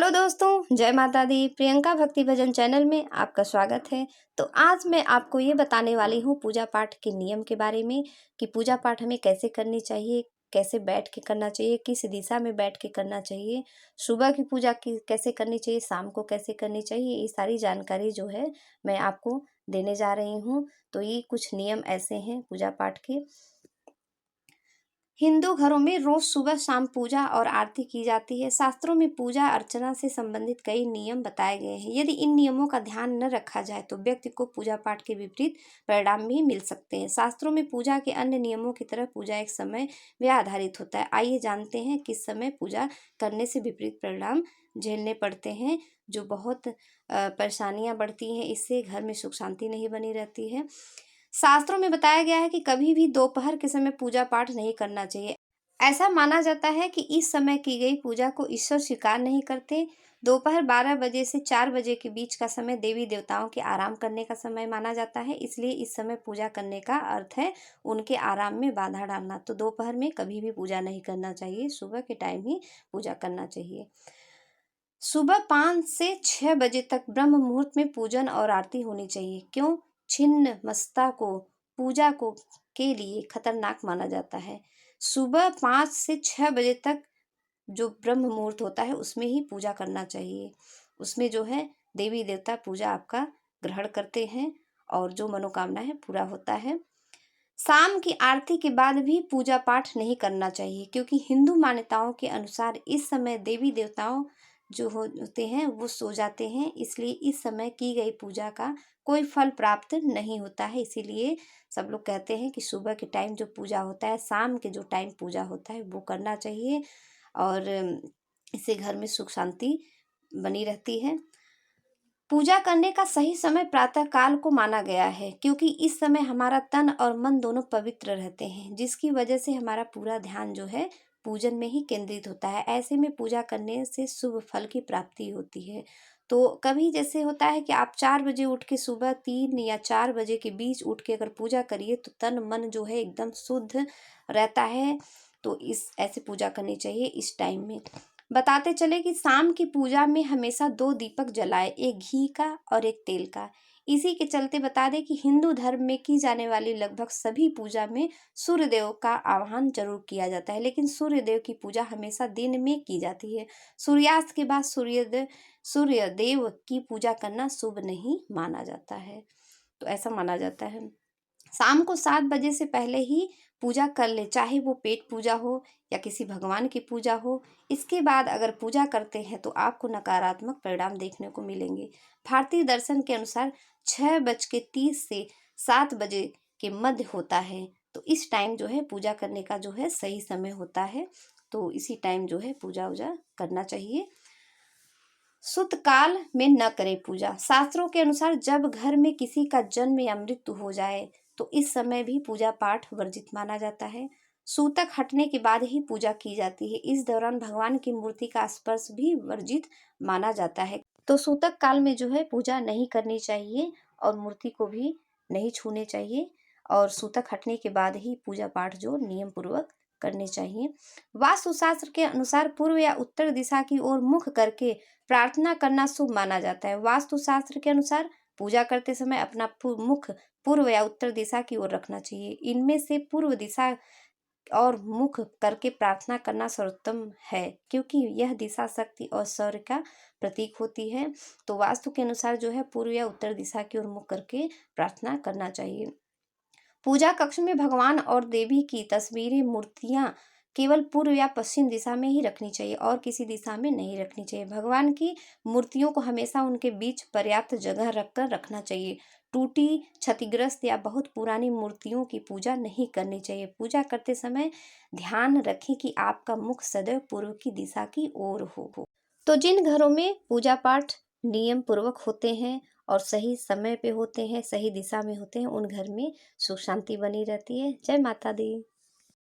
Hello दोस्तों, जय माता दी। प्रियंका भक्ति भजन चैनल में आपका स्वागत है। तो आज मैं आपको ये बताने वाली हूँ पूजा पाठ के नियम के बारे में कि पूजा पाठ हमें कैसे करनी चाहिए, कैसे बैठ के करना चाहिए, किस दिशा में बैठ के करना चाहिए, सुबह की पूजा की कैसे करनी चाहिए, शाम को कैसे करनी चाहिए। ये सारी जानकारी जो है मैं आपको देने जा रही हूँ। तो ये कुछ नियम ऐसे हैं पूजा पाठ के। हिंदू घरों में रोज सुबह शाम पूजा और आरती की जाती है। शास्त्रों में पूजा अर्चना से संबंधित कई नियम बताए गए हैं। यदि इन नियमों का ध्यान न रखा जाए तो व्यक्ति को पूजा पाठ के विपरीत परिणाम भी मिल सकते हैं। शास्त्रों में पूजा के अन्य नियमों की तरह पूजा एक समय व आधारित होता है। आइए जानते हैं किस समय पूजा करने से विपरीत परिणाम झेलने पड़ते हैं, जो बहुत परेशानियां बढ़ती हैं। इससे घर में सुख शांति नहीं बनी रहती है। शास्त्रों में बताया गया है कि कभी भी दोपहर के समय पूजा पाठ नहीं करना चाहिए। ऐसा माना जाता है कि इस समय की गई पूजा को ईश्वर स्वीकार नहीं करते। दोपहर 12 बजे से 4 बजे के बीच का समय देवी देवताओं के आराम करने का समय माना जाता है। इसलिए इस समय पूजा करने का अर्थ है उनके आराम में बाधा डालना। तो दोपहर में कभी भी पूजा नहीं करना चाहिए, सुबह के टाइम ही पूजा करना चाहिए। सुबह 5 से 6 बजे तक ब्रह्म मुहूर्त में पूजन और आरती होनी चाहिए। क्यों? छिन्न मस्ता को पूजा को के लिए खतरनाक माना जाता है। सुबह 5 से 6 बजे तक जो ब्रह्म मुहूर्त होता है उसमें ही पूजा करना चाहिए। उसमें जो है देवी देवता पूजा आपका ग्रहण करते हैं और जो मनोकामना है पूरा होता है। शाम की आरती के बाद भी पूजा पाठ नहीं करना चाहिए, क्योंकि हिंदू मान्यताओं के अनुसार इस समय देवी देवताओं जो होते हैं वो सो जाते हैं। इसलिए इस समय की गई पूजा का कोई फल प्राप्त नहीं होता है। इसीलिए सब लोग कहते हैं कि सुबह के टाइम जो पूजा होता है, शाम के जो टाइम पूजा होता है वो करना चाहिए और इससे घर में सुख शांति बनी रहती है। पूजा करने का सही समय प्रातः काल को माना गया है, क्योंकि इस समय हमारा तन और मन दोनों पवित्र रहते हैं, जिसकी वजह से हमारा पूरा ध्यान जो है पूजन में ही केंद्रित होता है। ऐसे में पूजा करने से शुभ फल की प्राप्ति होती है। तो कभी जैसे होता है कि आप 4 बजे उठ के सुबह 3 या 4 बजे के बीच उठ के अगर पूजा करिए तो तन मन जो है एकदम शुद्ध रहता है। तो इस ऐसे पूजा करनी चाहिए इस टाइम में। बताते चले कि शाम की पूजा में हमेशा 2 दीपक जलाए, एक घी का और एक तेल का। इसी के चलते बता दें कि हिंदू धर्म में की जाने वाली लगभग सभी पूजा में सूर्यदेव का आह्वान जरूर किया जाता है, लेकिन सूर्यदेव की पूजा हमेशा दिन में की जाती है। सूर्यास्त के बाद सूर्यदेव की पूजा करना शुभ नहीं माना जाता है। तो ऐसा माना जाता है। शाम को 7 बजे से पहले ही पूजा कर ले, चाहे वो पेट पूजा हो या किसी भगवान की पूजा हो। इसके बाद अगर पूजा करते हैं तो आपको नकारात्मक परिणाम देखने को मिलेंगे। भारतीय दर्शन के अनुसार 6:30 से 7 बजे के मध्य होता है। तो इस टाइम जो है पूजा करने का जो है सही समय होता है। तो इसी टाइम जो है पूजा वूजा करना चाहिए। सुत काल में न करें पूजा। शास्त्रों के अनुसार जब घर में किसी का जन्म या मृत्यु हो जाए तो इस समय भी पूजा पाठ वर्जित माना जाता है। सूतक हटने के बाद ही पूजा की जाती है। इस दौरान भगवान की मूर्ति का स्पर्श भी वर्जित माना जाता है। तो सूतक काल में जो है पूजा नहीं करनी चाहिए और मूर्ति को भी नहीं छूने चाहिए और सूतक हटने के बाद ही पूजा पाठ जो नियम पूर्वक करने चाहिए। वास्तुशास्त्र के अनुसार पूर्व या उत्तर दिशा की ओर मुख करके प्रार्थना करना शुभ माना जाता है। वास्तुशास्त्र के अनुसार पूजा करते समय अपना मुख पूर्व या उत्तर दिशा की ओर रखना चाहिए। इनमें से पूर्व दिशा और मुख करके प्रार्थना करना सर्वोत्तम है, क्योंकि यह दिशा शक्ति और शौर्य का प्रतीक होती है। तो वास्तु के अनुसार जो है पूर्व या उत्तर दिशा की ओर मुख करके प्रार्थना करना चाहिए। पूजा कक्ष में भगवान और देवी की तस्वीरें, मूर्तियां केवल पूर्व या पश्चिम दिशा में ही रखनी चाहिए और किसी दिशा में नहीं रखनी चाहिए। भगवान की मूर्तियों को हमेशा उनके बीच पर्याप्त जगह रखकर रखना चाहिए। टूटी, क्षतिग्रस्त या बहुत पुरानी मूर्तियों की पूजा नहीं करनी चाहिए। पूजा करते समय ध्यान रखें कि आपका मुख सदैव पूर्व की दिशा की ओर हो। तो जिन घरों में पूजा पाठ नियम पूर्वक होते हैं और सही समय पे होते हैं, सही दिशा में होते हैं, उन घर में सुख शांति बनी रहती है। जय माता दी।